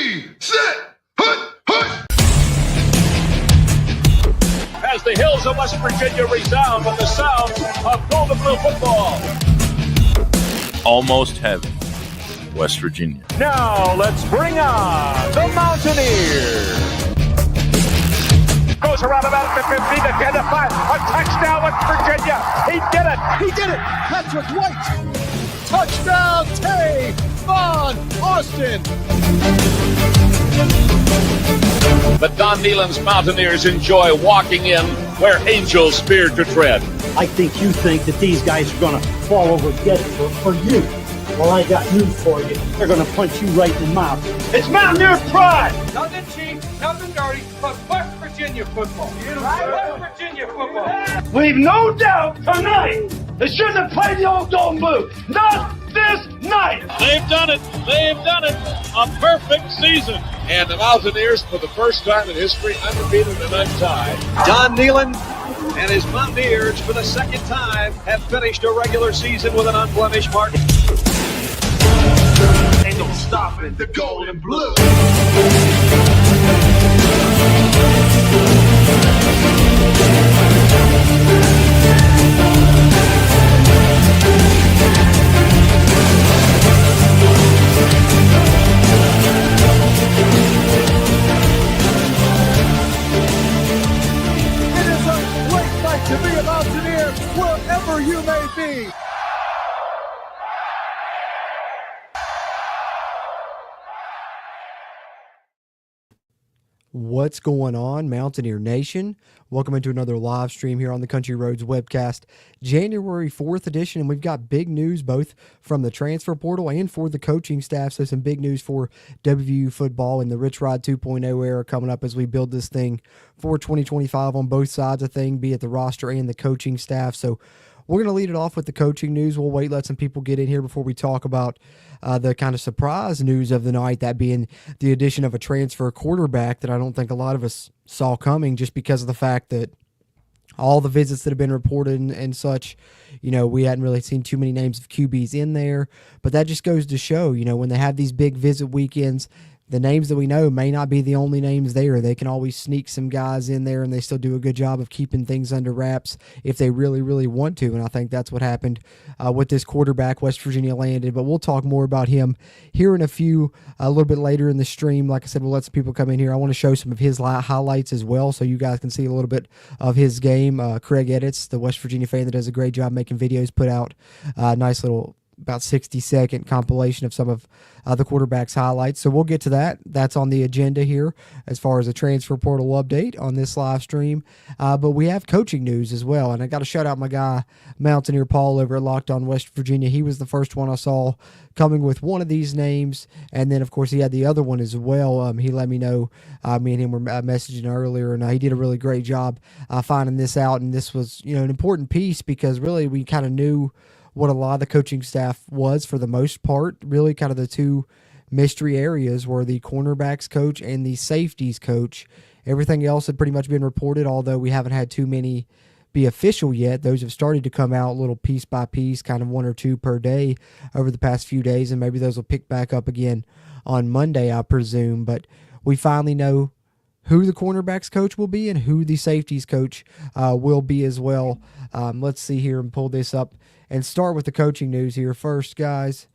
Ready, set, hut, hut. As the hills of West Virginia resound with the sounds of Golden Blue football. Almost heaven, West Virginia. Now let's bring on the Mountaineers. Goes around about the 50 to 10 to 5. A touchdown, West Virginia. He did it. He did it. Patrick White. Touchdown, Tay Von Austin. The Don Nehlen's Mountaineers enjoy walking in where angels fear to tread. I think you think that these guys are going to fall over and get it for you. Well, I got news for you. They're going to punch you right in the mouth. It's Mountaineer pride. Nothing cheap, nothing dirty, but West Virginia football. West Virginia football. We've no doubt tonight they shouldn't have played the old Golden Blue. Not this night. They've done it. They've done it. A perfect season. And the Mountaineers, for the first time in history, undefeated and untied. Don Nehlen and his Mountaineers, for the second time, have finished a regular season with an unblemished mark. Ain't no stopping the Golden Blue. It is a great night to be a Mountaineer wherever you may be. What's going on, Mountaineer Nation? Welcome into another live stream here on the Country Roads webcast, January 4th edition, and we've got big news both from the transfer portal and for the coaching staff, so some big news for WVU football and the Rich Rod 2.0 era coming up as we build this thing for 2025 on both sides of thing, be it the roster and the coaching staff. So we're going to lead it off with the coaching news. We'll wait, let some people get in here before we talk about the kind of surprise news of the night, that being the addition of a transfer quarterback that I don't think a lot of us saw coming, just because of the fact that all the visits that have been reported and such, you know, we hadn't really seen too many names of QBs in there. But that just goes to show, you know, when they have these big visit weekends, the names that we know may not be the only names there. They can always sneak some guys in there, and they still do a good job of keeping things under wraps if they really, really want to. And I think that's what happened with this quarterback West Virginia landed. But we'll talk more about him here in a little bit later in the stream. Like I said, we'll let some people come in here. I want to show some of his highlights as well, so you guys can see a little bit of his game. Craig Edits, the West Virginia fan that does a great job making videos, put out a nice little about 60-second compilation of some of the quarterback's highlights. So we'll get to that. That's on the agenda here as far as a transfer portal update on this live stream. But we have coaching news as well. And I got to shout out my guy, Mountaineer Paul over at Locked On West Virginia. He was the first one I saw coming with one of these names. And then, of course, he had the other one as well. He let me know. Me and him were messaging earlier, and he did a really great job finding this out. And this was, you know, an important piece because really we kind of knew what a lot of the coaching staff was for the most part. Really kind of the two mystery areas were the cornerbacks coach and the safeties coach. Everything else had pretty much been reported, although we haven't had too many be official yet. Those have started to come out a little piece by piece, kind of one or two per day over the past few days, and maybe those will pick back up again on Monday, I presume. But we finally know who the cornerbacks coach will be and who the safeties coach will be as well. Let's see here and pull this up and start with the coaching news here first, guys.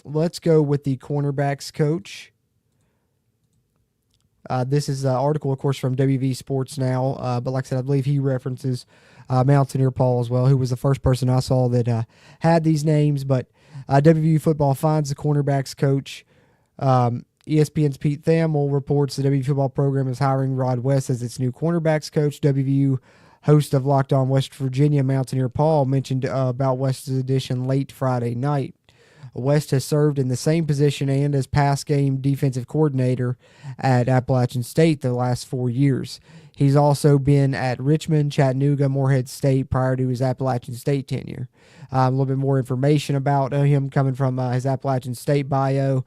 Let's go with the cornerbacks coach. This is an article, of course, from WV Sports Now, but like I said, I believe he references Mountaineer Paul as well, who was the first person I saw that had these names. But WVU football finds the cornerbacks coach. ESPN's Pete Thamel reports the WVU football program is hiring Rod West as its new cornerbacks coach. WVU host of Locked On West Virginia, Mountaineer Paul, mentioned about West's addition late Friday night. West has served in the same position and as pass game defensive coordinator at Appalachian State the last 4 years. He's also been at Richmond, Chattanooga, Morehead State prior to his Appalachian State tenure. A little bit more information about him coming from his Appalachian State bio.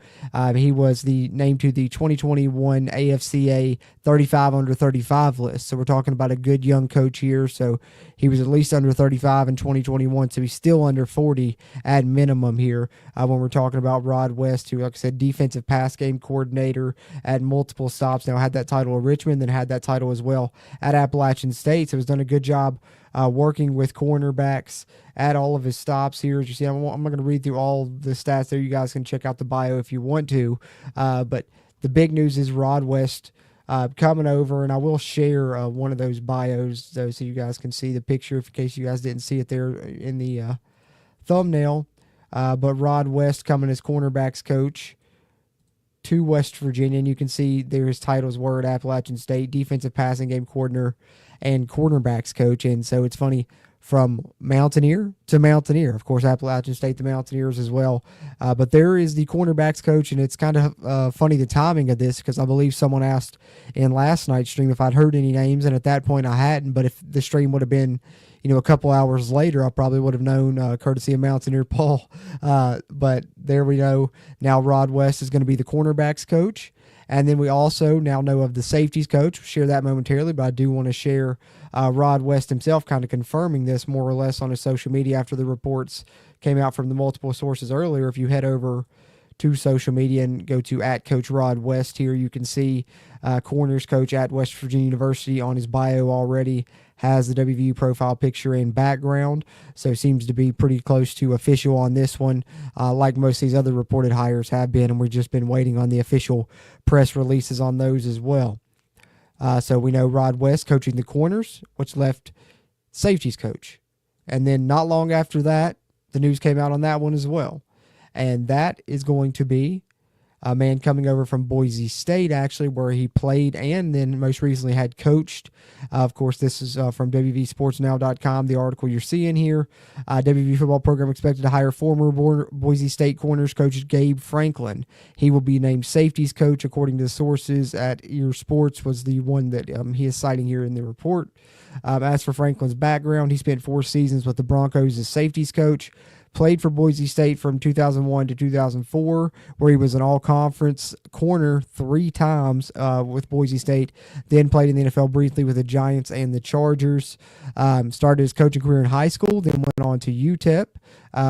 He was named to the 2021 AFCA 35 under 35 list. So we're talking about a good young coach here. So he was at least under 35 in 2021. So he's still under 40 at minimum here when we're talking about Rod West, who, like I said, defensive pass game coordinator at multiple stops. Now had that title at Richmond, then had that title as well at Appalachian State. So has done a good job working with cornerbacks at all of his stops here. As you see, I'm not going to read through all the stats there. You guys can check out the bio if you want to. But the big news is Rod West coming over, and I will share one of those bios though, so you guys can see the picture in case you guys didn't see it there in the thumbnail. But Rod West coming as cornerbacks coach to West Virginia, and you can see there his titles were at Appalachian State, defensive passing game coordinator and cornerbacks coach. And so it's funny, from Mountaineer to Mountaineer, of course, Appalachian State to Mountaineers as well. But there is the cornerbacks coach, and it's kind of funny the timing of this, because I believe someone asked in last night's stream if I'd heard any names, and at that point I hadn't. But if the stream would have been, a couple hours later, I probably would have known, courtesy of Mountaineer Paul. But there we go. Now Rod West is going to be the cornerbacks coach. And then we also now know of the safeties coach. We'll share that momentarily, but I do want to share Rod West himself kind of confirming this more or less on his social media after the reports came out from the multiple sources earlier. If you head over to social media and go to @CoachRodWest here, you can see corners coach at West Virginia University on his bio already has the WVU profile picture and background, so seems to be pretty close to official on this one, like most of these other reported hires have been, and we've just been waiting on the official press releases on those as well. So we know Rod West coaching the corners, which left safeties coach. And then not long after that, the news came out on that one as well. And that is going to be a man coming over from Boise State, actually, where he played and then most recently had coached. Of course, this is from WVSportsNow.com, the article you're seeing here. WVU football program expected to hire former Boise State corners coach Gabe Franklin. He will be named safeties coach, according to the sources at Ear Sports, was the one that he is citing here in the report. As for Franklin's background, he spent 4 seasons with the Broncos as safeties coach. Played for Boise State from 2001 to 2004, where he was an all-conference corner 3 times with Boise State. Then played in the NFL briefly with the Giants and the Chargers. Started his coaching career in high school, then went on to UTEP,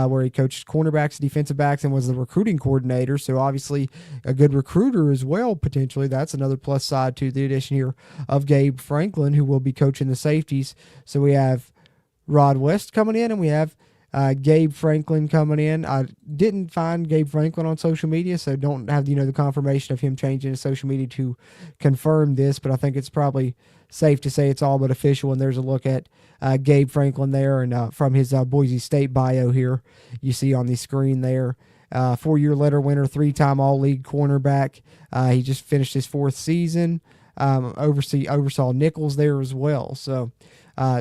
where he coached cornerbacks, defensive backs, and was the recruiting coordinator. So obviously a good recruiter as well, potentially. That's another plus side to the addition here of Gabe Franklin, who will be coaching the safeties. So we have Rod West coming in, and we have Gabe Franklin coming in. I didn't find Gabe Franklin on social media, so don't have the confirmation of him changing his social media to confirm this, but I think it's probably safe to say it's all but official. And there's a look at Gabe Franklin there, and from his Boise State bio here, you see on the screen there. 4-year letter winner, 3-time All-League cornerback. He just finished his 4th season. Oversaw Nichols there as well. So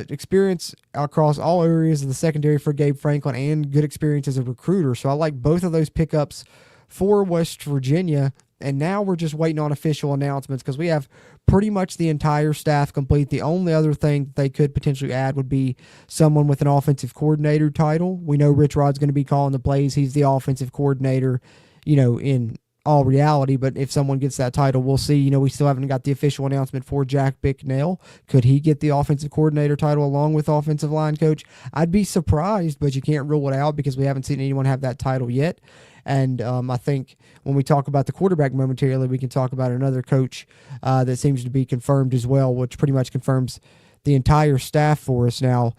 experience across all areas of the secondary for Gabe Franklin, and good experience as a recruiter. So I like both of those pickups for West Virginia. And now we're just waiting on official announcements, because we have pretty much the entire staff complete. The only other thing that they could potentially add would be someone with an offensive coordinator title. We know Rich Rod's going to be calling the plays. He's the offensive coordinator, in all reality, but if someone gets that title, we'll see. We still haven't got the official announcement for Jack Bicknell. Could he get the offensive coordinator title along with offensive line coach? I'd be surprised, but you can't rule it out, because we haven't seen anyone have that title yet. And I think when we talk about the quarterback momentarily, we can talk about another coach that seems to be confirmed as well, which pretty much confirms the entire staff for us now,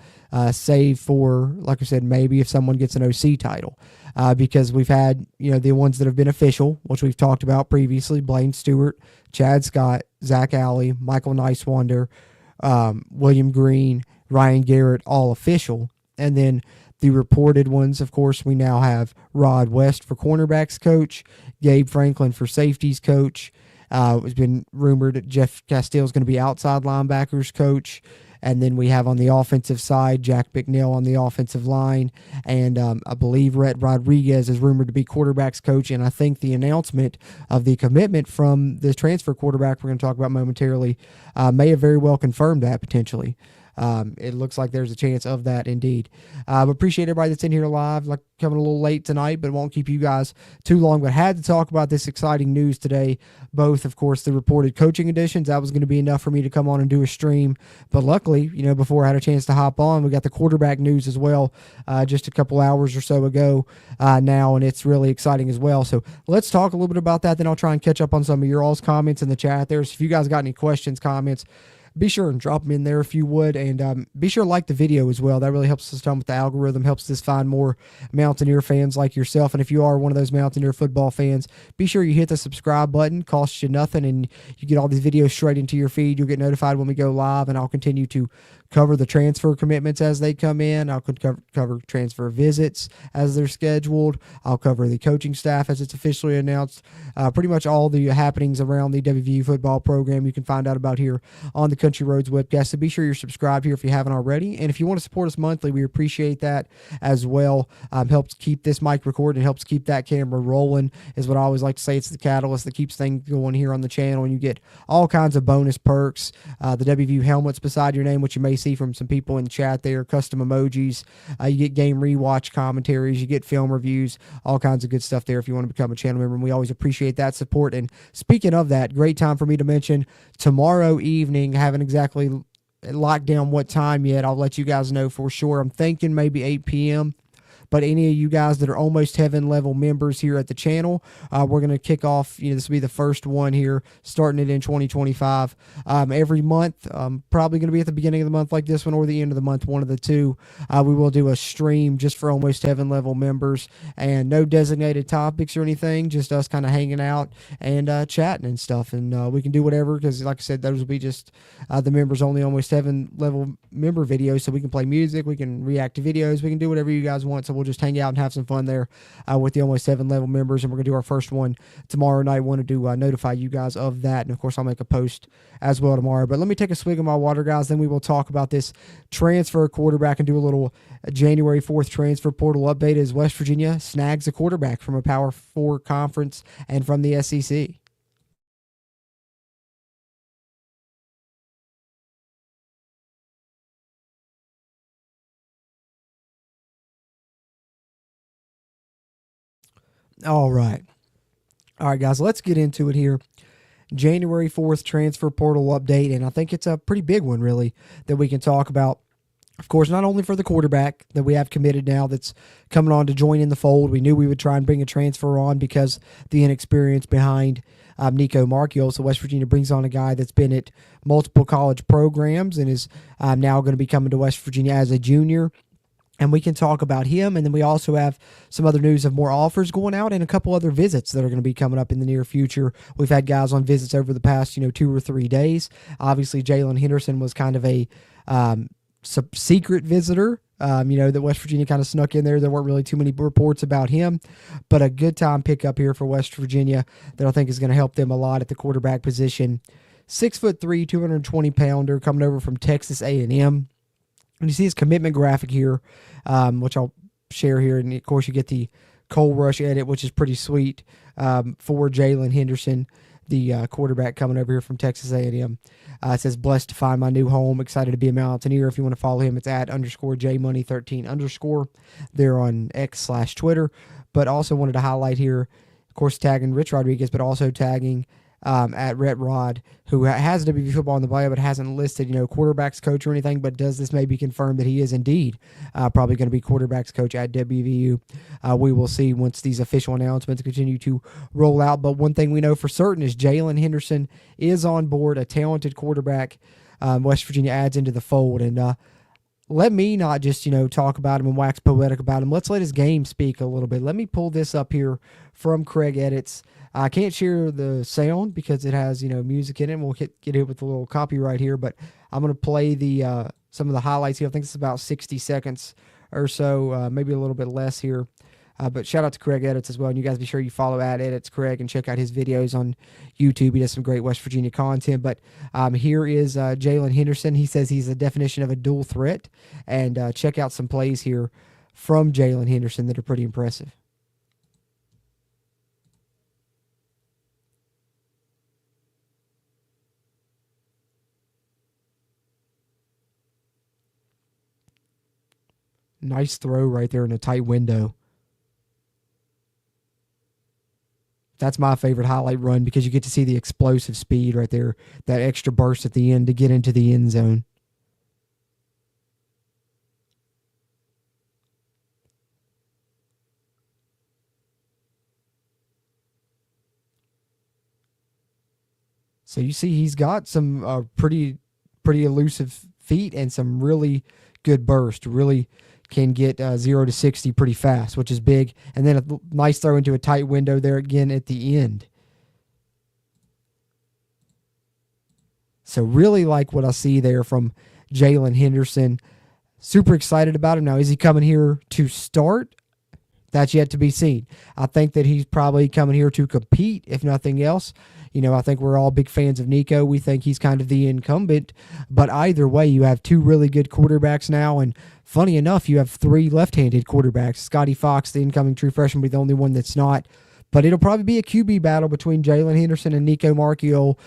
save for, like I said, maybe if someone gets an OC title. Because we've had, the ones that have been official, which we've talked about previously: Blaine Stewart, Chad Scott, Zach Alley, Michael Nicewander, William Green, Ryan Garrett, all official. And then the reported ones, of course, we now have Rod West for cornerbacks coach, Gabe Franklin for safeties coach. It's been rumored that Jeff Castile is going to be outside linebackers coach. And then we have on the offensive side, Jack Bicknell on the offensive line. And I believe Rhett Rodriguez is rumored to be quarterbacks coach. And I think the announcement of the commitment from the transfer quarterback we're going to talk about momentarily may have very well confirmed that potentially. It looks like there's a chance of that indeed. Appreciate everybody that's in here live, like coming a little late tonight, but won't keep you guys too long. But had to talk about this exciting news today. Both, of course, the reported coaching additions. That was going to be enough for me to come on and do a stream. But luckily, before I had a chance to hop on, we got the quarterback news as well just a couple hours or so ago now, and it's really exciting as well. So let's talk a little bit about that. Then I'll try and catch up on some of your all's comments in the chat there. So if you guys got any questions, comments, be sure and drop them in there if you would, and be sure to like the video as well. That really helps us with the algorithm, helps us find more Mountaineer fans like yourself. And if you are one of those Mountaineer football fans, be sure you hit the subscribe button. Costs you nothing, and you get all these videos straight into your feed. You'll get notified when we go live, and I'll continue to cover the transfer commitments as they come in. I'll cover transfer visits as they're scheduled. I'll cover the coaching staff as it's officially announced. Pretty much all the happenings around the WVU football program you can find out about here on the Country Roads webcast. So be sure you're subscribed here if you haven't already. And if you want to support us monthly, we appreciate that as well. Helps keep this mic recorded and helps keep that camera rolling is what I always like to say. It's the catalyst that keeps things going here on the channel, and you get all kinds of bonus perks. The WVU helmets beside your name, which you may see from some people in the chat there, custom emojis. You get game rewatch commentaries, you get film reviews, all kinds of good stuff there if you want to become a channel member, and we always appreciate that support. And speaking of that, great time for me to mention tomorrow evening. I haven't exactly locked down what time yet. I'll let you guys know for sure. I'm thinking maybe 8 p.m. But any of you guys that are almost heaven level members here at the channel, we're going to kick off, this will be the first one here, starting it in 2025. Every month, probably going to be at the beginning of the month like this one or the end of the month, one of the two. We will do a stream just for almost heaven level members, and no designated topics or anything, just us kind of hanging out and chatting and stuff. And we can do whatever, because like I said, those will be just the members only almost heaven level member videos. So we can play music, we can react to videos, we can do whatever you guys want. So we'll just hang out and have some fun there with the almost heaven level members. And we're going to do our first one tomorrow night. Wanted to notify you guys of that. And of course, I'll make a post as well tomorrow. But let me take a swig of my water, guys. Then we will talk about this transfer quarterback and do a little January 4th transfer portal update as West Virginia snags a quarterback from a Power 4 conference and from the SEC. All right, guys, let's get into it here. January 4th transfer portal update, and I think it's a pretty big one, really, that we can talk about. Of course, not only for the quarterback that we have committed now that's coming on to join in the fold. We knew we would try and bring a transfer on because the inexperience behind Nico Marchiol. So West Virginia brings on a guy that's been at multiple college programs and is now going to be coming to West Virginia as a junior. And we can talk about him, and then we also have some other news of more offers going out and a couple other visits that are going to be coming up in the near future. We've had guys on visits over the past, 2 or 3 days. Obviously, Jalen Henderson was kind of a secret visitor, that West Virginia kind of snuck in there. There weren't really too many reports about him, but a good time pickup here for West Virginia that I think is going to help them a lot at the quarterback position. 6'3", 220-pounder coming over from Texas A&M. And you see his commitment graphic here, which I'll share here. And, of course, you get the Cole Rush edit, which is pretty sweet for Jalen Henderson, the quarterback coming over here from Texas A&M. It says, blessed to find my new home. Excited to be a Mountaineer. If you want to follow him, it's at _JMoney13_ there on X/Twitter. But also wanted to highlight here, of course, tagging Rich Rodriguez, but also tagging at Rhett Rod, who has WVU football in the bio, but hasn't listed, quarterbacks coach or anything, but does this maybe confirm that he is indeed probably going to be quarterbacks coach at WVU. We will see once these official announcements continue to roll out. But one thing we know for certain is Jalen Henderson is on board, a talented quarterback West Virginia adds into the fold. And let me not just, talk about him and wax poetic about him. Let's let his game speak a little bit. Let me pull this up here from Craig Edits. I can't share the sound because it has, music in it, and we'll get hit with a little copyright here, but I'm going to play the some of the highlights here. I think it's about 60 seconds or so, maybe a little bit less here. But shout out to Craig Edits as well. And you guys be sure you follow @Edits Craig and check out his videos on YouTube. He does some great West Virginia content. But here is Jalen Henderson. He says he's the definition of a dual threat. And check out some plays here from Jalen Henderson that are pretty impressive. Nice throw right there in a tight window. That's my favorite highlight run because you get to see the explosive speed right there, that extra burst at the end to get into the end zone. So you see he's got some pretty elusive feet and some really good burst, really can get 0 to 60 pretty fast, which is big. And then a nice throw into a tight window there again at the end. So really like what I see there from Jalen Henderson. Super excited about him. Now, is he coming here to start? That's yet to be seen. I think that he's probably coming here to compete, if nothing else. You know, I think we're all big fans of Nico. We think he's kind of the incumbent. But either way, you have two really good quarterbacks now. And funny enough, you have three left-handed quarterbacks. Scotty Fox, the incoming true freshman, will be the only one that's not. But it'll probably be a QB battle between Jalen Henderson and Nico Marchiol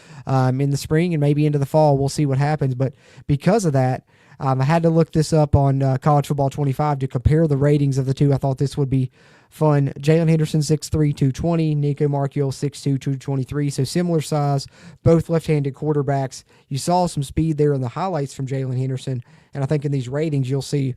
in the spring and maybe into the fall. We'll see what happens. But because of that, I had to look this up on College Football 25 to compare the ratings of the two. I thought this would be fun. Jalen Henderson, 6'3", 220. Nico Marchiol, 6'2", 223. So similar size, both left-handed quarterbacks. You saw some speed there in the highlights from Jalen Henderson. And I think in these ratings, you'll see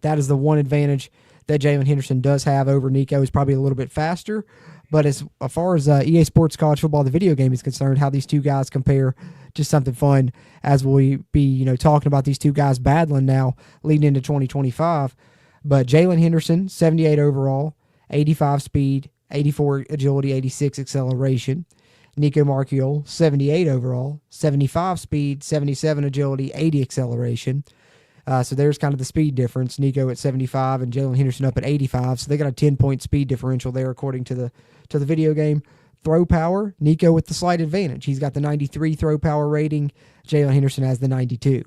that is the one advantage that Jalen Henderson does have over Nico. Is probably a little bit faster. But as far as EA Sports College Football, the video game, is concerned, how these two guys compare, just something fun as we be, talking about these two guys battling now leading into 2025. But Jalen Henderson, 78 overall, 85 speed, 84 agility, 86 acceleration. Nico Marchiol, 78 overall, 75 speed, 77 agility, 80 acceleration. So there's kind of the speed difference. Nico at 75 and Jalen Henderson up at 85. So they got a 10-point speed differential there according to the video game. Throw power, Nico with the slight advantage. He's got the 93 throw power rating. Jalen Henderson has the 92.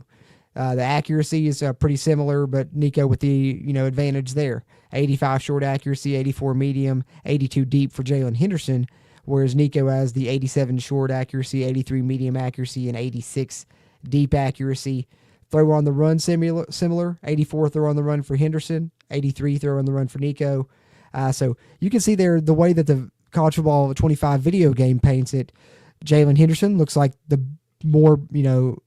The accuracy is pretty similar, but Nico with the advantage there. 85 short accuracy, 84 medium, 82 deep for Jalen Henderson, whereas Nico has the 87 short accuracy, 83 medium accuracy, and 86 deep accuracy. Throw on the run similar, 84 throw on the run for Henderson, 83 throw on the run for Nico. So you can see there the way that the College Football 25 video game paints it. Jalen Henderson looks like the more,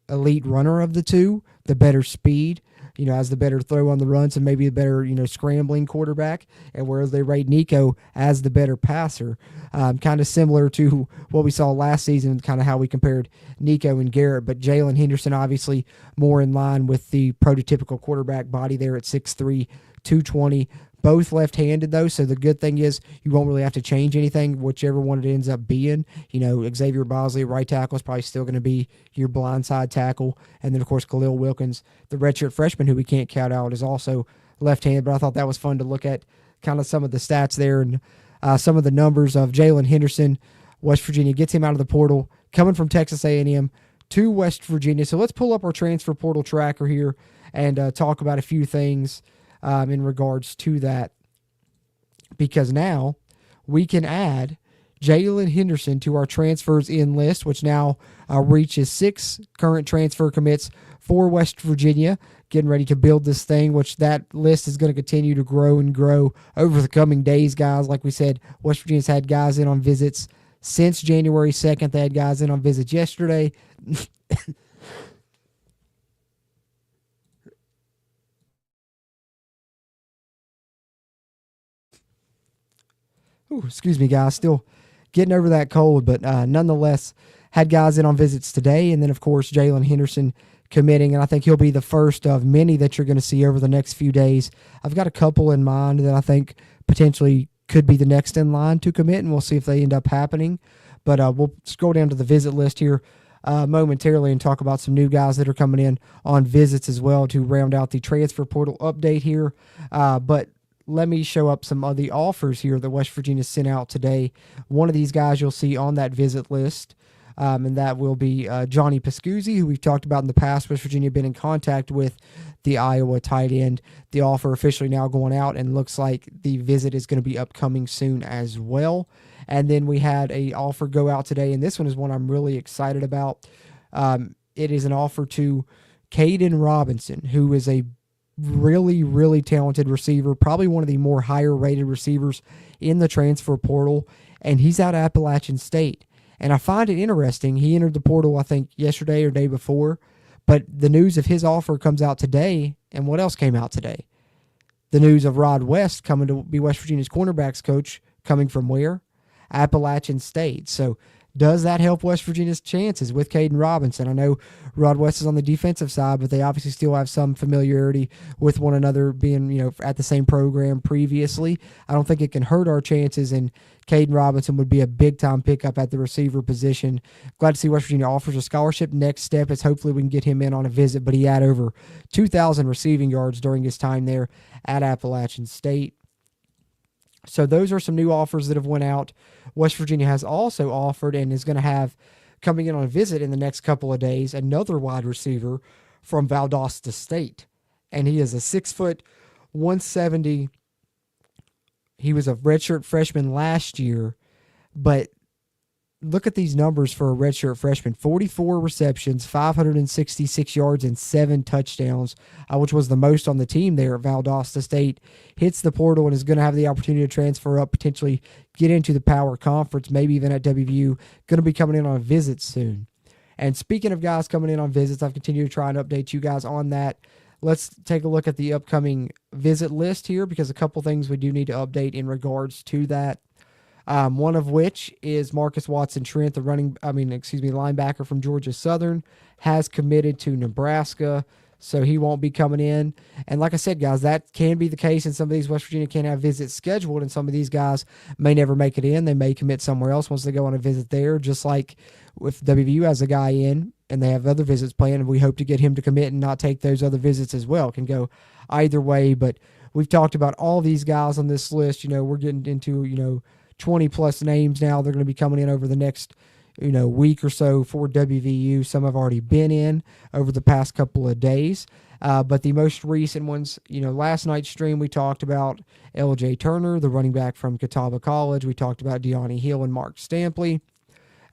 elite runner of the two, the better speed, has the better throw on the runs and maybe a better, scrambling quarterback. And whereas they rate Nico as the better passer, kind of similar to what we saw last season, kind of how we compared Nico and Garrett. But Jalen Henderson obviously more in line with the prototypical quarterback body there at 6'3", 220. Both left-handed, though, so the good thing is you won't really have to change anything, whichever one it ends up being. Xavier Bosley, right tackle, is probably still going to be your blindside tackle. And then, of course, Khalil Wilkins, the redshirt freshman who we can't count out, is also left-handed. But I thought that was fun to look at kind of some of the stats there and some of the numbers of Jalen Henderson. West Virginia gets him out of the portal, coming from Texas A&M to West Virginia. So let's pull up our transfer portal tracker here and talk about a few things in regards to that, because now we can add Jalen Henderson to our transfers in list, which now reaches 6 current transfer commits for West Virginia, getting ready to build this thing, which that list is going to continue to grow and grow over the coming days, guys. Like we said, West Virginia's had guys in on visits since January 2nd. They had guys in on visits yesterday. Ooh, excuse me, guys. Still getting over that cold, but nonetheless, had guys in on visits today. And then, of course, Jalen Henderson committing, and I think he'll be the first of many that you're going to see over the next few days. I've got a couple in mind that I think potentially could be the next in line to commit, and we'll see if they end up happening. But we'll scroll down to the visit list here momentarily and talk about some new guys that are coming in on visits as well to round out the transfer portal update here. But let me show up some of the offers here that West Virginia sent out today. One of these guys you'll see on that visit list, and that will be Johnny Pascuzzi, who we've talked about in the past. West Virginia been in contact with the Iowa tight end. The offer officially now going out, and looks like the visit is going to be upcoming soon as well. And then we had a offer go out today, and this one is one I'm really excited about. It is an offer to Caden Robinson, who is a really, really talented receiver, probably one of the more higher-rated receivers in the transfer portal, and he's out of Appalachian State. And I find it interesting. He entered the portal, I think, yesterday or day before, but the news of his offer comes out today, and what else came out today? The news of Rod West coming to be West Virginia's cornerbacks coach, coming from where? Appalachian State. So does that help West Virginia's chances with Caden Robinson? I know Rod West is on the defensive side, but they obviously still have some familiarity with one another, being at the same program previously. I don't think it can hurt our chances, and Caden Robinson would be a big-time pickup at the receiver position. Glad to see West Virginia offers a scholarship. Next step is hopefully we can get him in on a visit, but he had over 2,000 receiving yards during his time there at Appalachian State. So those are some new offers that have went out. West Virginia has also offered and is going to have coming in on a visit in the next couple of days another wide receiver from Valdosta State. And he is a 6', 170. He was a redshirt freshman last year, but look at these numbers for a redshirt freshman. 44 receptions, 566 yards, and 7 touchdowns, which was the most on the team there at Valdosta State. Hits the portal and is going to have the opportunity to transfer up, potentially get into the Power Conference, maybe even at WVU. Going to be coming in on a visit soon. And speaking of guys coming in on visits, I've continued to try and update you guys on that. Let's take a look at the upcoming visit list here, because a couple things we do need to update in regards to that. One of which is Marcus Watson-Trent, the linebacker from Georgia Southern, has committed to Nebraska, so he won't be coming in. And like I said, guys, that can be the case, and some of these West Virginia can have visits scheduled, and some of these guys may never make it in. They may commit somewhere else once they go on a visit there, just like if WVU has a guy in and they have other visits planned, and we hope to get him to commit and not take those other visits as well. It can go either way, but we've talked about all these guys on this list. We're getting into, 20-plus names now. They're going to be coming in over the next, week or so for WVU. Some have already been in over the past couple of days. But the most recent ones, last night's stream, we talked about L.J. Turner, the running back from Catawba College. We talked about Deani Hill and Mark Stampley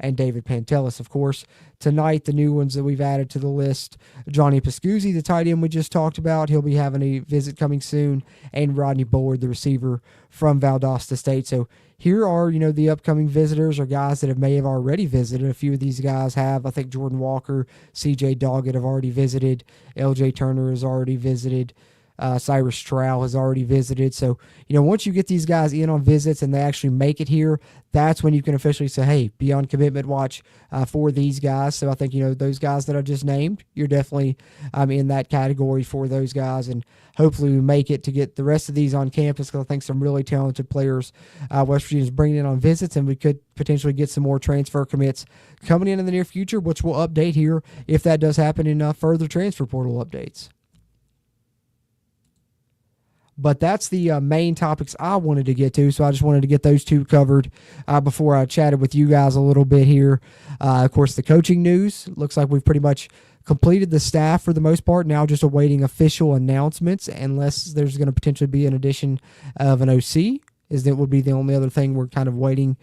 and David Pantelis, of course. Tonight, the new ones that we've added to the list, Johnny Pascuzzi, the tight end we just talked about. He'll be having a visit coming soon. And Rodney Bullard, the receiver from Valdosta State. So here are, the upcoming visitors, or guys that may have already visited. A few of these guys have. I think Jordan Walker, C.J. Doggett have already visited. L.J. Turner has already visited. Cyrus Trowell has already visited. So, once you get these guys in on visits and they actually make it here, that's when you can officially say, hey, be on commitment watch for these guys. So I think, those guys that I just named, you're definitely in that category for those guys. And hopefully we make it to get the rest of these on campus, because I think some really talented players West Virginia is bringing in on visits, and we could potentially get some more transfer commits coming in the near future, which we'll update here if that does happen in further transfer portal updates. But that's the main topics I wanted to get to, so I just wanted to get those two covered before I chatted with you guys a little bit here. Of course, the coaching news. Looks like we've pretty much completed the staff for the most part, now just awaiting official announcements, unless there's going to potentially be an addition of an OC, that would be the only other thing we're kind of waiting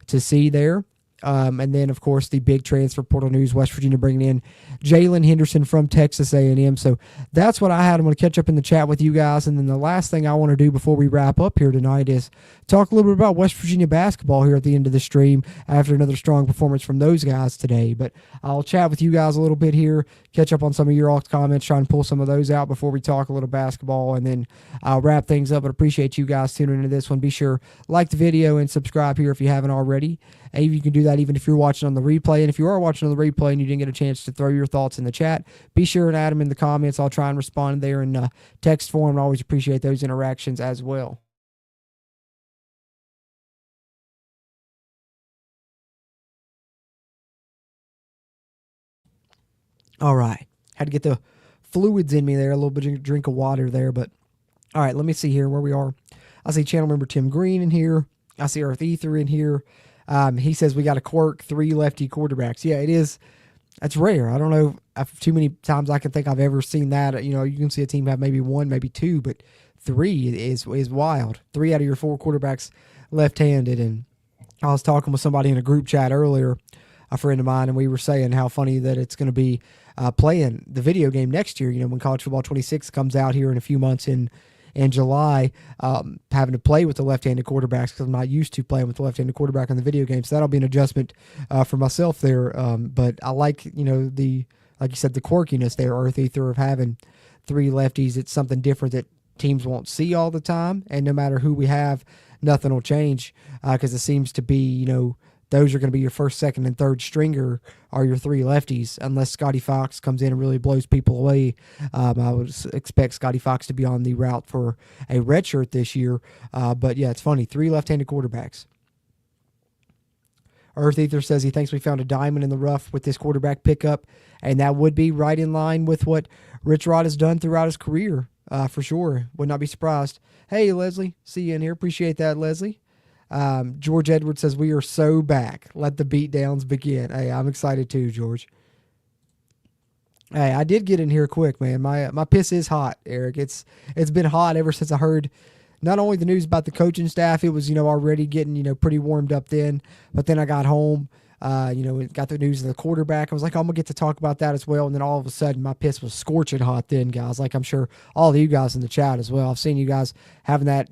to see there. And then, of course, the big transfer portal news, West Virginia bringing in Jalen Henderson from Texas A&M. So that's what I had. I'm going to catch up in the chat with you guys. And then the last thing I want to do before we wrap up here tonight is talk a little bit about West Virginia basketball here at the end of the stream after another strong performance from those guys today. But I'll chat with you guys a little bit here, catch up on some of your all comments, try and pull some of those out before we talk a little basketball, and then I'll wrap things up. But appreciate you guys tuning into this one. Be sure like the video and subscribe here if you haven't already. And you can do that even if you're watching on the replay. And if you are watching on the replay and you didn't get a chance to throw your thoughts in the chat, be sure and add them in the comments. I'll try and respond there in text form. I always appreciate those interactions as well. All right. Had to get the fluids in me there, a little bit of drink of water there. But all right, let me see here where we are. I see channel member Tim Green in here. I see Earth Ether in here. He says we got a quirk, 3 lefty quarterbacks. Yeah, it is. That's rare. I don't know if too many times I can think I've ever seen that. You can see a team have maybe 1, maybe 2, but 3 is wild. 3 out of your 4 quarterbacks left-handed. And I was talking with somebody in a group chat earlier, a friend of mine, and we were saying how funny that it's going to be playing the video game next year. When College Football 26 comes out here in a few months in July, having to play with the left-handed quarterbacks because I'm not used to playing with the left-handed quarterback on the video game. So that'll be an adjustment for myself there. But I like, like you said, the quirkiness there, Earth Ether, of having 3 lefties. It's something different that teams won't see all the time. And no matter who we have, nothing will change because it seems to be, those are going to be your first, second, and third stringer are your 3 lefties, unless Scotty Fox comes in and really blows people away. I would expect Scotty Fox to be on the route for a red shirt this year. But yeah, it's funny. 3 left-handed quarterbacks. Earth Ether says he thinks we found a diamond in the rough with this quarterback pickup, and that would be right in line with what Rich Rod has done throughout his career, for sure. Would not be surprised. Hey, Leslie. See you in here. Appreciate that, Leslie. George Edwards says, we are so back. Let the beatdowns begin. Hey, I'm excited too, George. Hey, I did get in here quick, man. My piss is hot, Eric. It's been hot ever since I heard not only the news about the coaching staff, it was, already getting, pretty warmed up then, but then I got home, got the news of the quarterback. I was like, I'm going to get to talk about that as well. And then all of a sudden my piss was scorching hot then, guys. Like I'm sure all of you guys in the chat as well. I've seen you guys having that,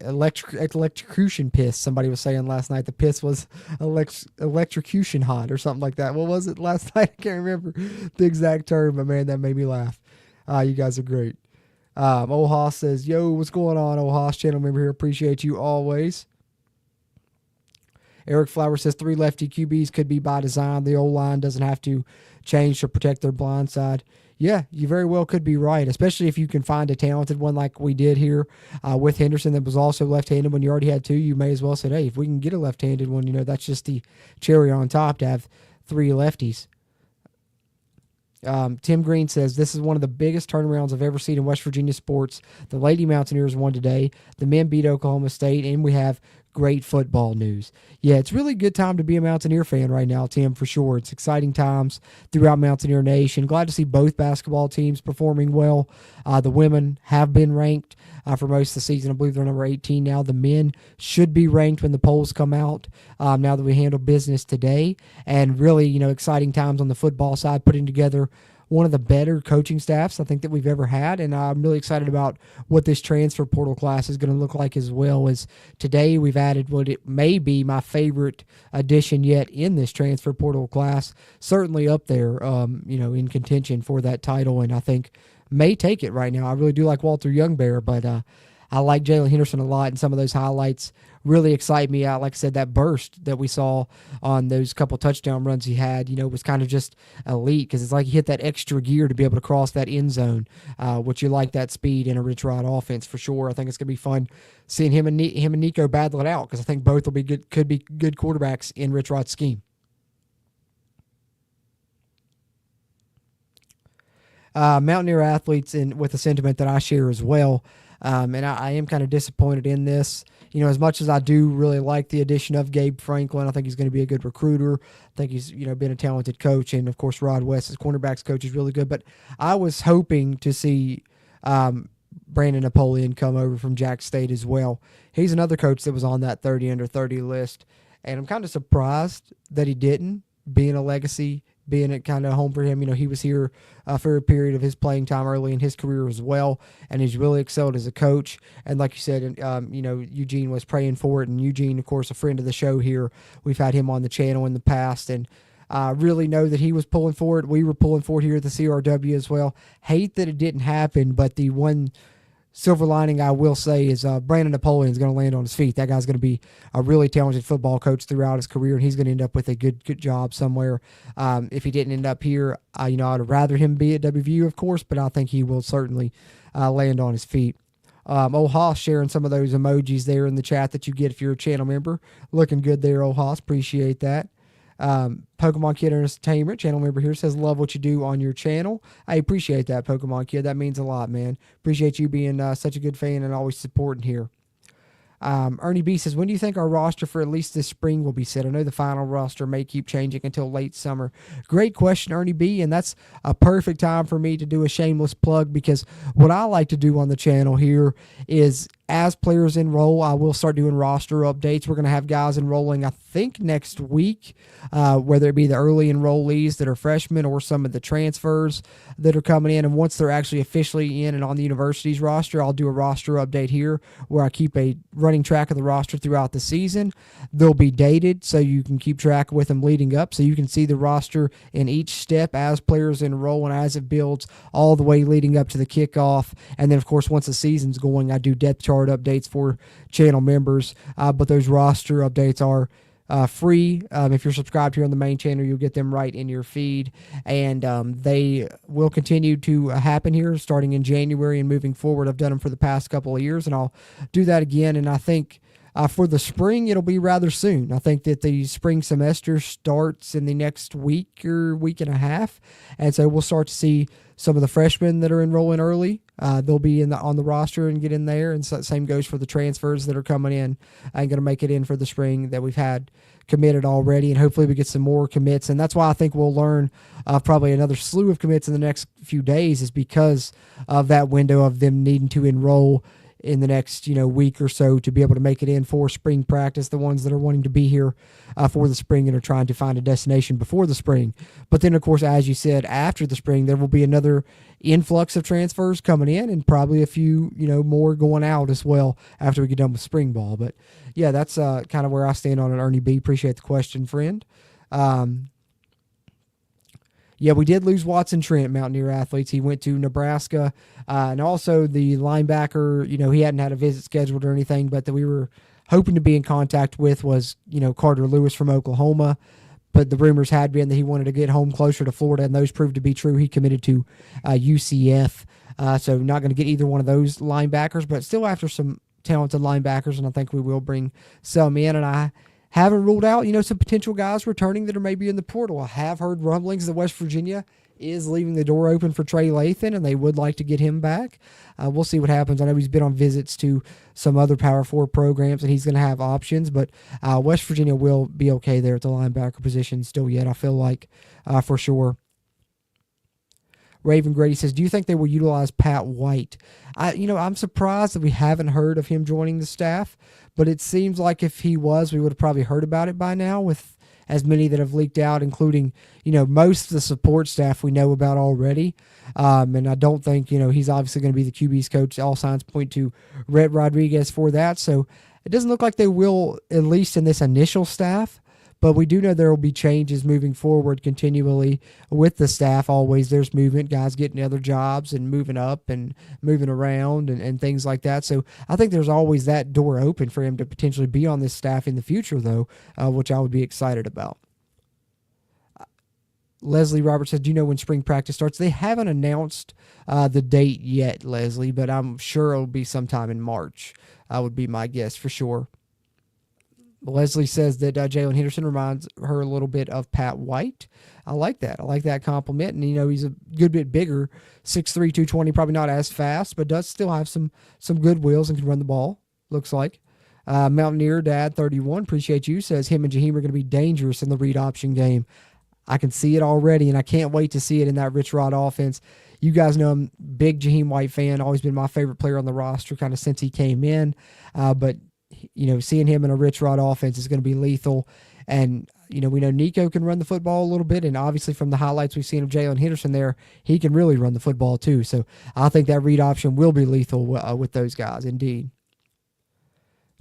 electrocution piss. Somebody was saying last night the piss was electrocution hot or something like that. What was it last night? I can't remember the exact term, but man, that made me laugh. You guys are great. Old Hoss says, yo, what's going on, Old Hoss? Channel member here. Appreciate you always. Eric Flower says 3 lefty QBs could be by design. The old line doesn't have to change to protect their blind side. Yeah, you very well could be right, especially if you can find a talented one like we did here with Henderson that was also left-handed. When you already had 2, you may as well say, hey, if we can get a left-handed one, that's just the cherry on top to have 3 lefties. Tim Green says, this is one of the biggest turnarounds I've ever seen in West Virginia sports. The Lady Mountaineers won today. The men beat Oklahoma State, and we have great football news. Yeah, it's really a good time to be a Mountaineer fan right now, Tim, for sure. It's exciting times throughout Mountaineer Nation. Glad to see both basketball teams performing well. The women have been ranked for most of the season. I believe they're number 18 now. The men should be ranked when the polls come out now that we handle business today. And really, exciting times on the football side, putting together one of the better coaching staffs I think that we've ever had, and I'm really excited about what this transfer portal class is going to look like as well. As today we've added what it may be my favorite addition yet in this transfer portal class, certainly up there, in contention for that title, and I think may take it right now. I really do like Walter Youngbear, but I like Jalen Henderson a lot, and some of those highlights really excite me out. Like I said, that burst that we saw on those couple touchdown runs he had, was kind of just elite because it's like he hit that extra gear to be able to cross that end zone, which you like that speed in a Rich Rod offense for sure. I think it's going to be fun seeing him and Nico battle it out because I think both will be good, could be good quarterbacks in Rich Rod's scheme. Mountaineer athletes with a sentiment that I share as well. And I am kind of disappointed in this. As much as I do really like the addition of Gabe Franklin, I think he's going to be a good recruiter. I think he's, been a talented coach. And, of course, Rod West, as cornerbacks coach, is really good. But I was hoping to see Brandon Napoleon come over from Jack State as well. He's another coach that was on that 30 under 30 list. And I'm kind of surprised that he didn't, being a legacy, being at kind of home for him. He was here for a period of his playing time early in his career as well, and he's really excelled as a coach. And like you said, Eugene was praying for it, and Eugene, of course, a friend of the show here. We've had him on the channel in the past, and really know that he was pulling for it. We were pulling for it here at the CRW as well. Hate that it didn't happen, but the one silver lining I will say is Brandon Napoleon is going to land on his feet. That guy's going to be a really talented football coach throughout his career, and he's going to end up with a good job somewhere. If he didn't end up here, I'd rather him be at WVU, of course, but I think he will certainly land on his feet. Old Hoss sharing some of those emojis there in the chat that you get if you're a channel member. Looking good there, Old Hoss. Appreciate that. Pokemon Kid Entertainment, channel member here, says, love what you do on your channel. I appreciate that, Pokemon Kid. That means a lot, man. Appreciate you being such a good fan and always supporting here. Ernie B says, when do you think our roster for at least this spring will be set? I know the final roster may keep changing until late summer. Great question, Ernie B, and that's a perfect time for me to do a shameless plug, because what I like to do on the channel here is, as players enroll, I will start doing roster updates. We're going to have guys enrolling, I think, next week, whether it be the early enrollees that are freshmen or some of the transfers that are coming in. And once they're actually officially in and on the university's roster, I'll do a roster update here where I keep a running track of the roster throughout the season. They'll be dated so you can keep track with them leading up, so you can see the roster in each step as players enroll and as it builds all the way leading up to the kickoff. And then, of course, once the season's going, I do depth chart updates for channel members, but those roster updates are free. If you're subscribed here on the main channel, you'll get them right in your feed, and they will continue to happen here starting in January and moving forward. I've done them for the past couple of years, and I'll do that again, and I think for the spring, it'll be rather soon. I think that the spring semester starts in the next week or week and a half, and so we'll start to see some of the freshmen that are enrolling early. They'll be on the roster and get in there, and same goes for the transfers that are coming in and going to make it in for the spring that we've had committed already, and hopefully we get some more commits. And that's why I think we'll learn probably another slew of commits in the next few days, is because of that window of them needing to enroll in the next week or so to be able to make it in for spring practice, the ones that are wanting to be here for the spring and are trying to find a destination before the spring. But then, of course, as you said, after the spring, there will be another influx of transfers coming in, and probably a few more going out as well after we get done with spring ball. But yeah, that's kind of where I stand on it, Ernie B. Appreciate the question, friend. Yeah, we did lose Watson Trent, Mountaineer athletes. He went to Nebraska, and also the linebacker, he hadn't had a visit scheduled or anything, but that we were hoping to be in contact with was, Carter Lewis from Oklahoma. But the rumors had been that he wanted to get home closer to Florida, and those proved to be true. He committed to UCF, so not going to get either one of those linebackers, but still after some talented linebackers, and I think we will bring some in. And I haven't ruled out, some potential guys returning that are maybe in the portal. I have heard rumblings that West Virginia is leaving the door open for Trey Lathan, and they would like to get him back. We'll see what happens. I know he's been on visits to some other Power 4 programs, and he's going to have options, but West Virginia will be okay there at the linebacker position still yet, I feel like, for sure. Raven Grady says, do you think they will utilize Pat White? I'm surprised that we haven't heard of him joining the staff, but it seems like if he was, we would have probably heard about it by now, with as many that have leaked out, including, most of the support staff we know about already. And I don't think, he's obviously going to be the QB's coach. All signs point to Rhett Rodriguez for that. So it doesn't look like they will, at least in this initial staff. But we do know there will be changes moving forward continually with the staff. Always there's movement, guys getting other jobs and moving up and moving around and things like that. So I think there's always that door open for him to potentially be on this staff in the future, though, which I would be excited about. Leslie Roberts says, do you know when spring practice starts? They haven't announced the date yet, Leslie, but I'm sure it'll be sometime in March. Would be my guess for sure. Leslie says that Jalen Henderson reminds her a little bit of Pat White. I like that. I like that compliment. And, he's a good bit bigger, 6'3", 220, probably not as fast, but does still have some good wheels and can run the ball, looks like. Mountaineer Dad 31, appreciate you, says him and Jaheim are going to be dangerous in the read option game. I can see it already, and I can't wait to see it in that Rich Rod offense. You guys know I'm a big Jaheim White fan, always been my favorite player on the roster kind of since he came in. But seeing him in a Rich Rod offense is going to be lethal. And, we know Nico can run the football a little bit, and obviously from the highlights we've seen of Jalen Henderson there, he can really run the football too. So I think that read option will be lethal with those guys, indeed.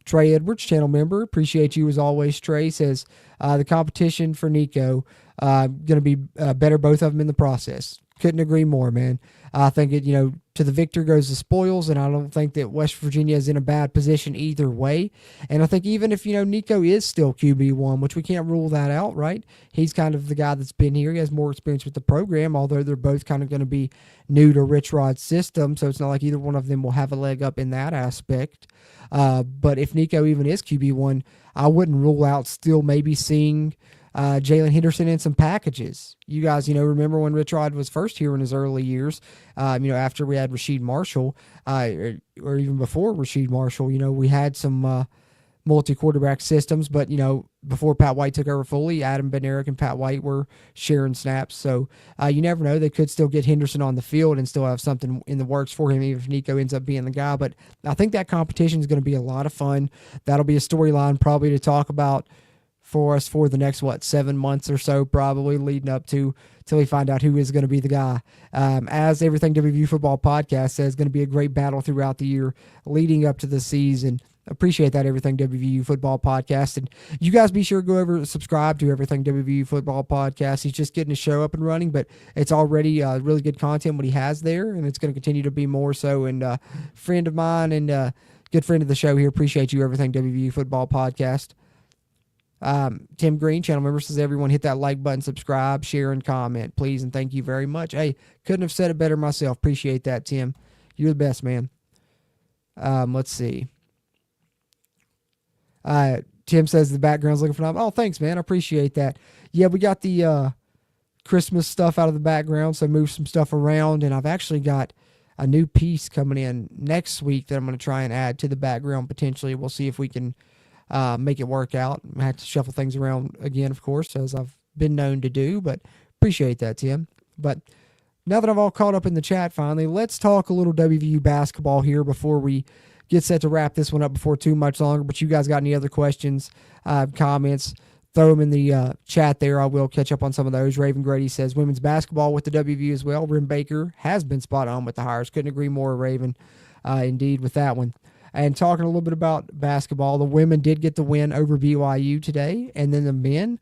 Trey Edwards, channel member, appreciate you as always, Trey, says the competition for Nico going to be better, both of them in the process. Couldn't agree more, man. I think it, to the victor goes the spoils, and I don't think that West Virginia is in a bad position either way. And I think even if, Nico is still QB1, which we can't rule that out, right? He's kind of the guy that's been here. He has more experience with the program, although they're both kind of going to be new to Rich Rod's system, so it's not like either one of them will have a leg up in that aspect. But if Nico even is QB1, I wouldn't rule out still maybe seeing Jalen Henderson in some packages. You guys, remember when Rich Rod was first here in his early years, after we had Rasheed Marshall, or even before Rasheed Marshall, we had some multi-quarterback systems, but, before Pat White took over fully, Adam Bednarik and Pat White were sharing snaps. So you never know. They could still get Henderson on the field and still have something in the works for him, even if Nico ends up being the guy. But I think that competition is going to be a lot of fun. That'll be a storyline probably to talk about for us for the next, 7 months or so, probably leading up to till we find out who is going to be the guy. As Everything WVU Football Podcast says, going to be a great battle throughout the year leading up to the season. Appreciate that, Everything WVU Football Podcast. And you guys be sure to go over and subscribe to Everything WVU Football Podcast. He's just getting his show up and running, but it's already really good content what he has there, and it's going to continue to be more so. And friend of mine and good friend of the show here, appreciate you, Everything WVU Football Podcast. Tim Green, channel member, says everyone hit that like button, subscribe, share, and comment, please, and thank you very much. Hey, couldn't have said it better myself. Appreciate that, Tim. You're the best, man. Let's see. Tim says the background's looking phenomenal. Oh, thanks, man. I appreciate that. Yeah, we got the Christmas stuff out of the background, so move some stuff around, and I've actually got a new piece coming in next week that I'm going to try and add to the background potentially. We'll see if we can make it work out. I have to shuffle things around again, of course, as I've been known to do, but appreciate that, Tim. But now that I've all caught up in the chat finally, let's talk a little WVU basketball here before we get set to wrap this one up before too much longer. But you guys got any other questions, comments, throw them in the chat there. I will catch up on some of those. Raven Grady says women's basketball with the WVU as well. Rim Baker has been spot on with the hires. Couldn't agree more, Raven, indeed, with that one. And talking a little bit about basketball, the women did get the win over BYU today, and then the men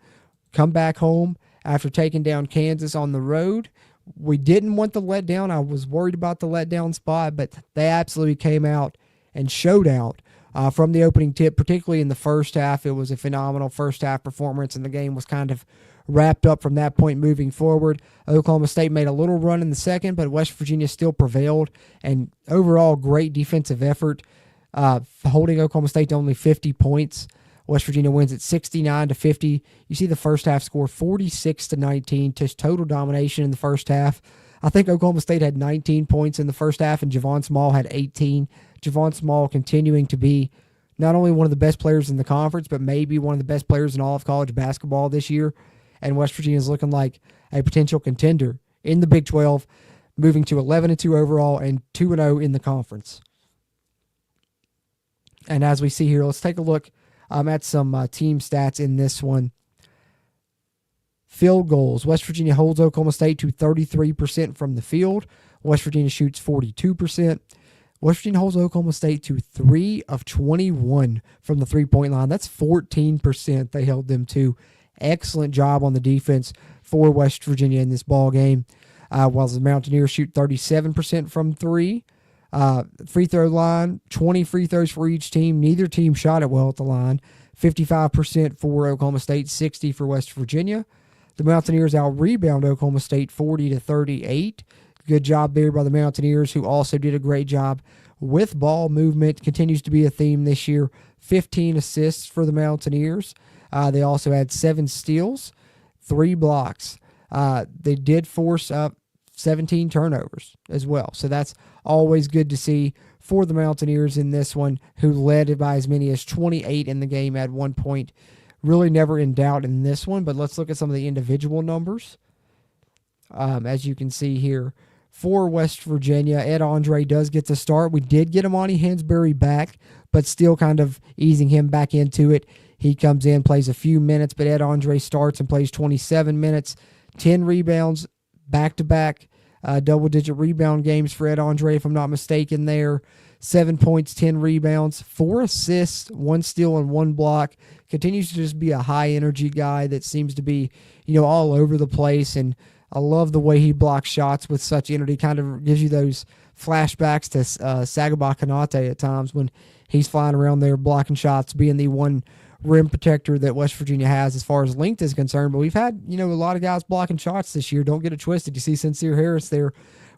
come back home after taking down Kansas on the road. We didn't want the letdown. I was worried about the letdown spot, but they absolutely came out and showed out from the opening tip, particularly in the first half. It was a phenomenal first half performance, and the game was kind of wrapped up from that point moving forward. Oklahoma State made a little run in the second, but West Virginia still prevailed, and overall great defensive effort, holding Oklahoma State to only 50 points. West Virginia wins at 69-50. You see the first half score 46-19, just total domination in the first half. I think Oklahoma State had 19 points in the first half, and Javon Small had 18. Javon Small continuing to be not only one of the best players in the conference, but maybe one of the best players in all of college basketball this year. And West Virginia is looking like a potential contender in the Big 12, moving to 11-2 overall and 2-0 in the conference. And as we see here, let's take a look at some team stats in this one. Field goals. West Virginia holds Oklahoma State to 33% from the field. West Virginia shoots 42%. West Virginia holds Oklahoma State to 3 of 21 from the three-point line. That's 14% they held them to. Excellent job on the defense for West Virginia in this ball game. While the Mountaineers shoot 37% from three. Free throw line, 20 free throws for each team. Neither team shot it well at the line. 55% for Oklahoma State, 60% for West Virginia. The Mountaineers out-rebound Oklahoma State 40-38. Good job there by the Mountaineers, who also did a great job with ball movement. Continues to be a theme this year. 15 assists for the Mountaineers. They also had 7 steals, 3 blocks. They did force up 17 turnovers as well. So that's always good to see for the Mountaineers in this one, who led by as many as 28 in the game at one point. Really never in doubt in this one, but let's look at some of the individual numbers. As you can see here, for West Virginia, Ed Andre does get the start. We did get Amani Hansberry back, but still kind of easing him back into it. He comes in, plays a few minutes, but Ed Andre starts and plays 27 minutes, 10 rebounds, back-to-back double-digit rebound games for Ed Andre, if I'm not mistaken there. 7 points, 10 rebounds, 4 assists, 1 steal, and 1 block. Continues to just be a high-energy guy that seems to be, all over the place, and I love the way he blocks shots with such energy. Kind of gives you those flashbacks to Sagaba Kanate at times when he's flying around there blocking shots, being the one rim protector that West Virginia has as far as length is concerned. But we've had, a lot of guys blocking shots this year. Don't get it twisted. You see Sincere Harris there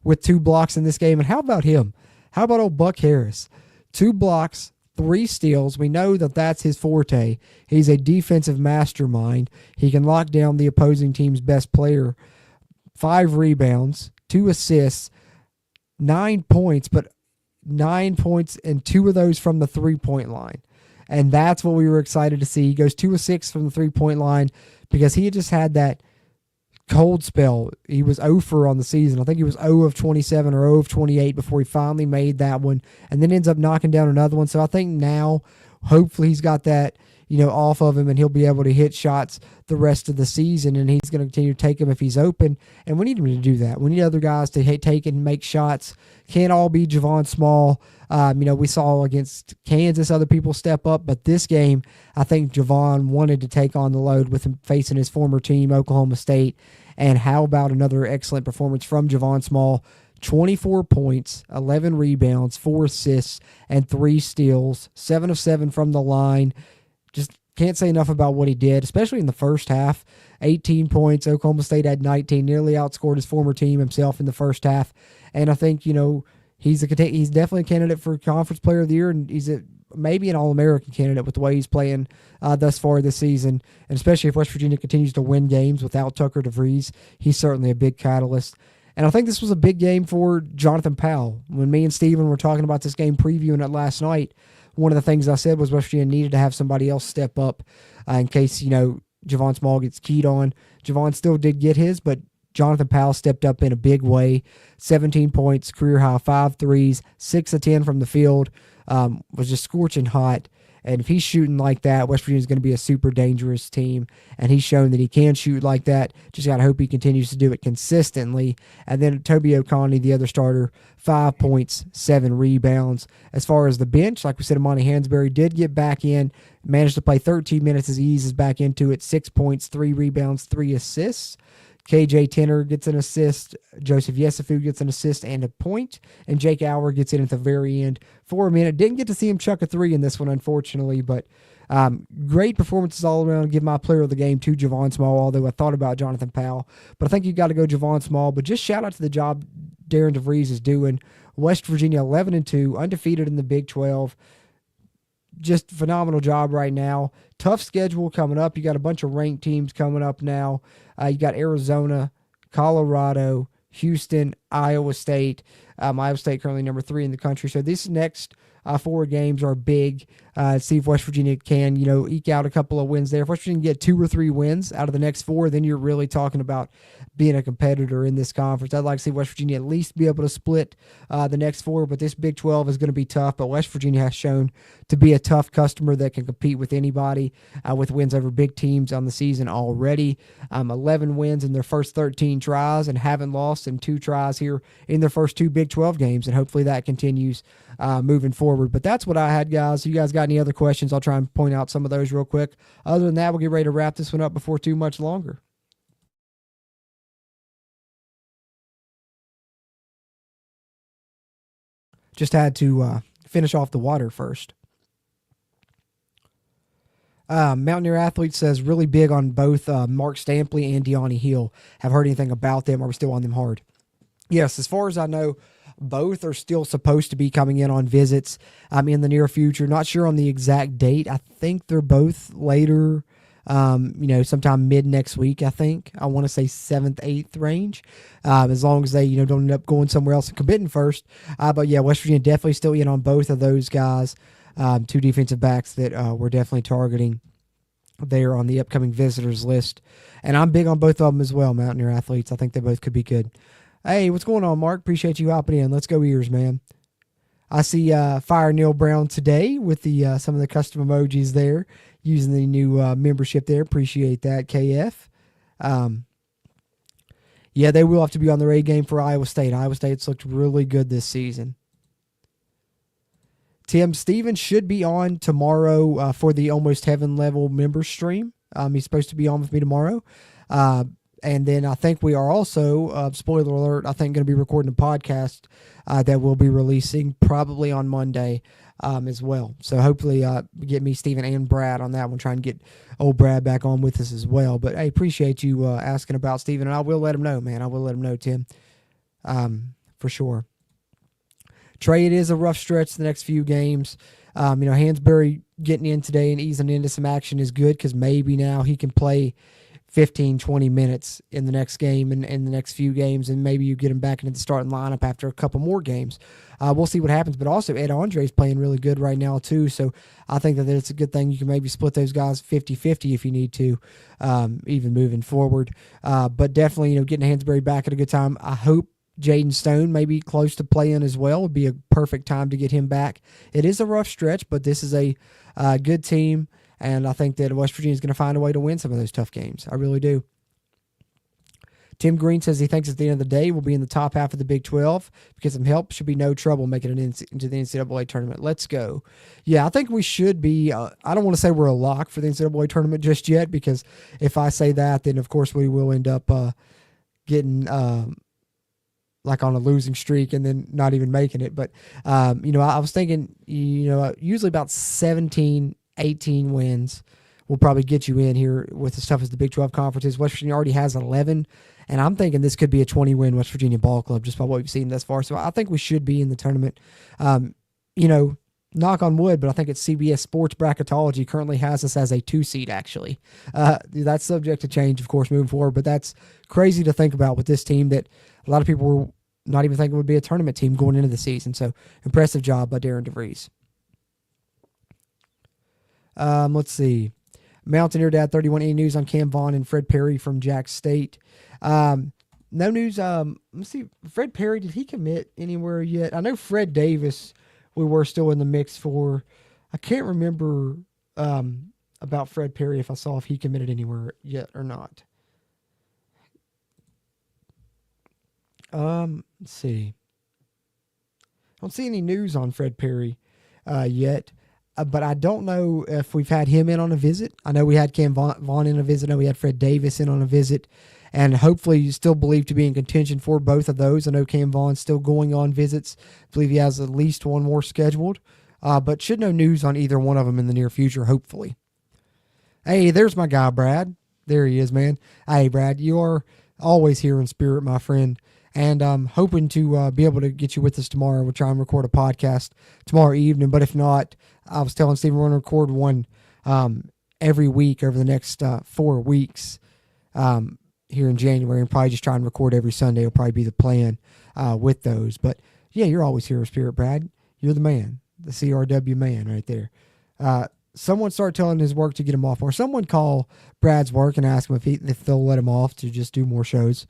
with 2 blocks in this game. And how about him? How about old Buck Harris? 2 blocks, 3 steals. We know that that's his forte. He's a defensive mastermind. He can lock down the opposing team's best player. 5 rebounds, 2 assists, 9 points, but 9 points and 2 of those from the 3-point line. And that's what we were excited to see. He goes 2 of 6 from the three-point line because he had just had that cold spell. He was 0 for on the season. I think he was 0 of 27 or 0 of 28 before he finally made that one, and then ends up knocking down another one. So I think now, hopefully, he's got that, off of him, and he'll be able to hit shots the rest of the season, and he's going to continue to take them if he's open, and we need him to do that. We need other guys to take and make shots. Can't all be Javon Small. We saw against Kansas other people step up, but this game, I think Javon wanted to take on the load with him facing his former team, Oklahoma State, and how about another excellent performance from Javon Small? 24 points, 11 rebounds, 4 assists, and 3 steals, 7 of 7 from the line. Just can't say enough about what he did, especially in the first half. 18 points. Oklahoma State had 19, nearly outscored his former team himself in the first half. And I think, he's definitely a candidate for Conference Player of the Year, and he's maybe an All-American candidate with the way he's playing thus far this season. And especially if West Virginia continues to win games without Tucker DeVries, he's certainly a big catalyst. And I think this was a big game for Jonathan Powell. When me and Steven were talking about this game, previewing it last night, one of the things I said was West Virginia needed to have somebody else step up in case, Javon Small gets keyed on. Javon still did get his, but Jonathan Powell stepped up in a big way. 17 points, career high, 5 threes, 6 of 10 from the field, was just scorching hot. And if he's shooting like that, West Virginia is going to be a super dangerous team. And he's shown that he can shoot like that. Just got to hope he continues to do it consistently. And then Toby O'Connie, the other starter, 5 points, 7 rebounds. As far as the bench, like we said, Amani Hansberry did get back in, managed to play 13 minutes as he eases back into it, 6 points, 3 rebounds, 3 assists. KJ Tenner gets an assist, Joseph Yesufu gets an assist and a point, and Jake Auer gets in at the very end for a minute. Didn't get to see him chuck a 3 in this one, unfortunately, but great performances all around. Give my player of the game to Javon Small, although I thought about Jonathan Powell. But I think you got to go Javon Small. But just shout out to the job Darren DeVries is doing. West Virginia 11-2, undefeated in the Big 12. Just phenomenal job right now. Tough schedule coming up. You got a bunch of ranked teams coming up now. You got Arizona, Colorado, Houston, Iowa State. Iowa State currently number 3 in the country. So these next 4 games are big. See if West Virginia can, eke out a couple of wins there. If West Virginia can get 2 or 3 wins out of the next 4, then you're really talking about being a competitor in this conference. I'd like to see West Virginia at least be able to split the next 4, but this Big 12 is going to be tough. But West Virginia has shown to be a tough customer that can compete with anybody with wins over big teams on the season already. 11 wins in their first 13 tries and haven't lost in 2 tries here in their first 2 Big 12 games, and hopefully that continues moving forward. But that's what I had, guys. You guys got any other questions? I'll try and point out some of those real quick. Other than that, we'll get ready to wrap this one up before too much longer. Just had to finish off the water first. Mountaineer Athlete says, really big on both Mark Stampley and Deani Hill. Have heard anything about them? Are we still on them hard? Yes, as far as I know, both are still supposed to be coming in on visits in the near future. Not sure on the exact date. I think they're both later, sometime mid next week, I think. I want to say 7th, 8th range, as long as they, don't end up going somewhere else and committing first. But yeah, West Virginia definitely still in on both of those guys. 2 defensive backs that we're definitely targeting there on the upcoming visitors list. And I'm big on both of them as well, Mountaineer Athletes. I think they both could be good. Hey, what's going on, Mark? Appreciate you hopping in. Let's go Ears, man. I see Fire Neil Brown today with the some of the custom emojis there, using the new membership there. Appreciate that, KF. Yeah, they will have to be on their A game for Iowa State. Iowa State's looked really good this season. Tim, Steven should be on tomorrow for the Almost Heaven level member stream. He's supposed to be on with me tomorrow. And then I think we are also, spoiler alert, I think going to be recording a podcast that we'll be releasing probably on Monday as well. So hopefully get me, Steven, and Brad on that one, try and get old Brad back on with us as well. But hey, appreciate you asking about Steven, and I will let him know, man. I will let him know, Tim, for sure. Trey, it is a rough stretch the next few games. Hansberry getting in today and easing into some action is good because maybe now he can play 15, 20 minutes in the next game and in the next few games, and maybe you get him back into the starting lineup after a couple more games. We'll see what happens. But also, Ed Andre's playing really good right now, too. So I think that it's a good thing. You can maybe split those guys 50-50 if you need to, even moving forward. But definitely, getting Hansberry back at a good time. I hope Jaden Stone may be close to playing as well. It would be a perfect time to get him back. It is a rough stretch, but this is a good team. And I think that West Virginia is going to find a way to win some of those tough games. I really do. Tim Green says he thinks at the end of the day we'll be in the top half of the Big 12 because some help should be no trouble making it into the NCAA tournament. Let's go. Yeah, I think we should be. I don't want to say we're a lock for the NCAA tournament just yet, because if I say that, then of course we will end up getting like on a losing streak and then not even making it. But, I was thinking, usually about 17, 18 wins will probably get you in here with the stuff as the Big 12 conferences. West Virginia already has 11, and I'm thinking this could be a 20-win West Virginia ball club just by what we've seen thus far. So I think we should be in the tournament. Knock on wood, but I think it's CBS Sports Bracketology currently has us as a 2-seed, actually. That's subject to change, of course, moving forward, but that's crazy to think about with this team that a lot of people were not even thinking would be a tournament team going into the season. So impressive job by Darren DeVries. Let's see. Mountaineer Dad 31, any news on Cam Vaughn and Fred Perry from Jack State? No news. Let's see. Fred Perry, did he commit anywhere yet? I know Fred Davis, we were still in the mix for. I can't remember about Fred Perry if I saw if he committed anywhere yet or not. Let's see. I don't see any news on Fred Perry yet. But I don't know if we've had him in on a visit. I know we had Cam Vaughn in a visit. I know we had Fred Davis in on a visit. And hopefully you still believe to be in contention for both of those. I know Cam Vaughn's still going on visits. I believe he has at least one more scheduled. But should know news on either one of them in the near future, hopefully. Hey, there's my guy, Brad. There he is, man. Hey, Brad, you are always here in spirit, my friend. And I'm hoping to be able to get you with us tomorrow. We'll try and record a podcast tomorrow evening. But if not, I was telling Stephen we're going to record one every week over the next 4 weeks here in January, and probably just try and record every Sunday will probably be the plan with those. But, yeah, you're always here in spirit, Brad. You're the man, the CRW man right there. Someone start telling his work to get him off, or someone call Brad's work and ask him if they'll let him off to just do more shows.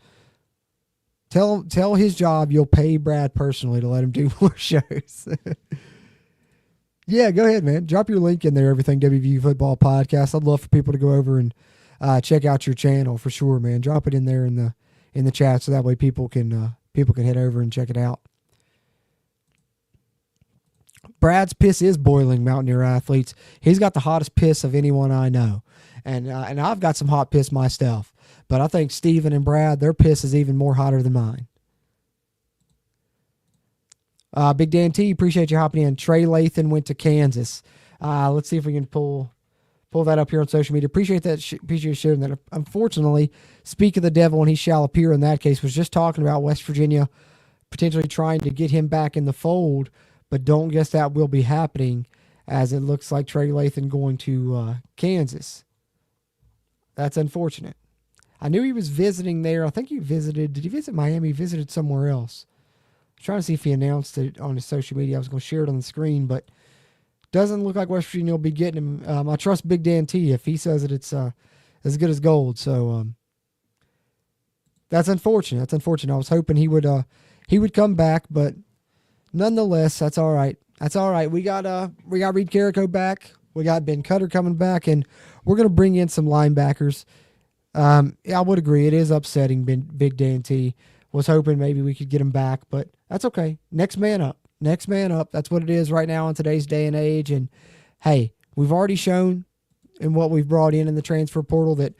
Tell his job you'll pay Brad personally to let him do more shows. Yeah, go ahead, man. Drop your link in there, Everything WVU Football Podcast. I'd love for people to go over and check out your channel for sure, man. Drop it in there in the chat so that way people can head over and check it out. Brad's piss is boiling, Mountaineer athletes. He's got the hottest piss of anyone I know. And I've got some hot piss myself. But I think Steven and Brad, their piss is even more hotter than mine. Big Dan T, appreciate you hopping in. Trey Lathan went to Kansas. Let's see if we can pull that up here on social media. Appreciate that. Appreciate you sharing that. Unfortunately, speak of the devil and he shall appear in that case, was just talking about West Virginia potentially trying to get him back in the fold, but don't guess that will be happening as it looks like Trey Lathan going to Kansas. That's unfortunate. I knew he was visiting there. I think did he visit Miami? He visited somewhere else. I'm trying to see if he announced it on his social media. I was going to share it on the screen, but doesn't look like West Virginia will be getting him. I trust Big Dan T. If he says it, it's as good as gold. So that's unfortunate. That's unfortunate. I was hoping he would come back, but nonetheless, that's all right. That's all right. We got Reed Carrico back. We got Ben Cutter coming back, and we're going to bring in some linebackers. Yeah, I would agree. It is upsetting. Big Dan T. Was hoping maybe we could get him back, but that's okay. Next man up. Next man up. That's what it is right now in today's day and age. And, hey, we've already shown in what we've brought in the transfer portal that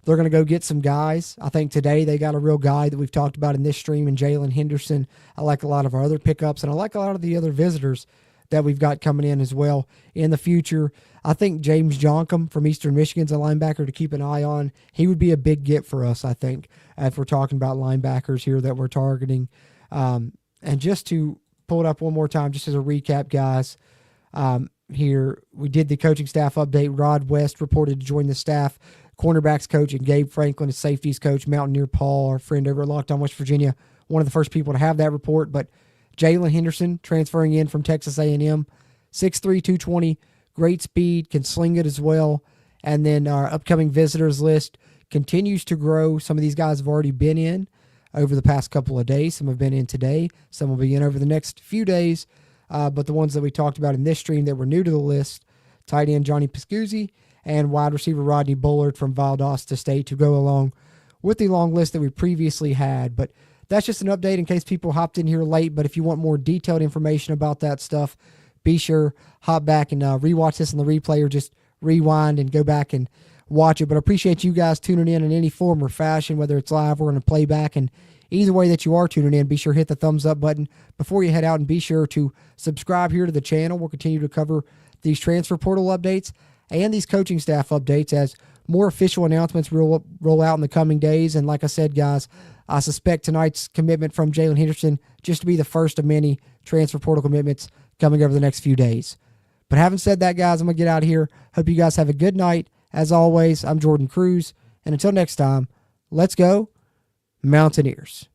they're going to go get some guys. I think today they got a real guy that we've talked about in this stream, and Jalen Henderson. I like a lot of our other pickups, and I like a lot of the other visitors that we've got coming in as well in the future. I think James Joncom from Eastern Michigan's a linebacker to keep an eye on. He would be a big get for us, I think, if we're talking about linebackers here that we're targeting. And just to pull it up one more time, just as a recap, guys, here we did the coaching staff update. Rod West reported to join the staff cornerbacks coach, and Gabe Franklin is safeties coach. Mountaineer Paul, our friend over at Locked On West Virginia, one of the first people to have that report. But Jalen Henderson transferring in from Texas A&M, 6'3", 220, great speed, can sling it as well. And then our upcoming visitors list continues to grow. Some of these guys have already been in over the past couple of days. Some have been in today. Some will be in over the next few days. But the ones that we talked about in this stream that were new to the list, tight end Johnny Piscuzzi and wide receiver Rodney Bullard from Valdosta State, to go along with the long list that we previously had. But that's just an update in case people hopped in here late. But if you want more detailed information about that stuff, be sure hop back and rewatch this on the replay, or just rewind and go back and watch it. But I appreciate you guys tuning in any form or fashion, whether it's live or in a playback. And either way that you are tuning in, be sure to hit the thumbs up button before you head out, and be sure to subscribe here to the channel. We'll continue to cover these transfer portal updates and these coaching staff updates as more official announcements roll out in the coming days. And like I said, guys, I suspect tonight's commitment from Jalen Henderson just to be the first of many transfer portal commitments coming over the next few days. But having said that, guys, I'm going to get out of here. Hope you guys have a good night. As always, I'm Jordan Cruz. And until next time, let's go Mountaineers.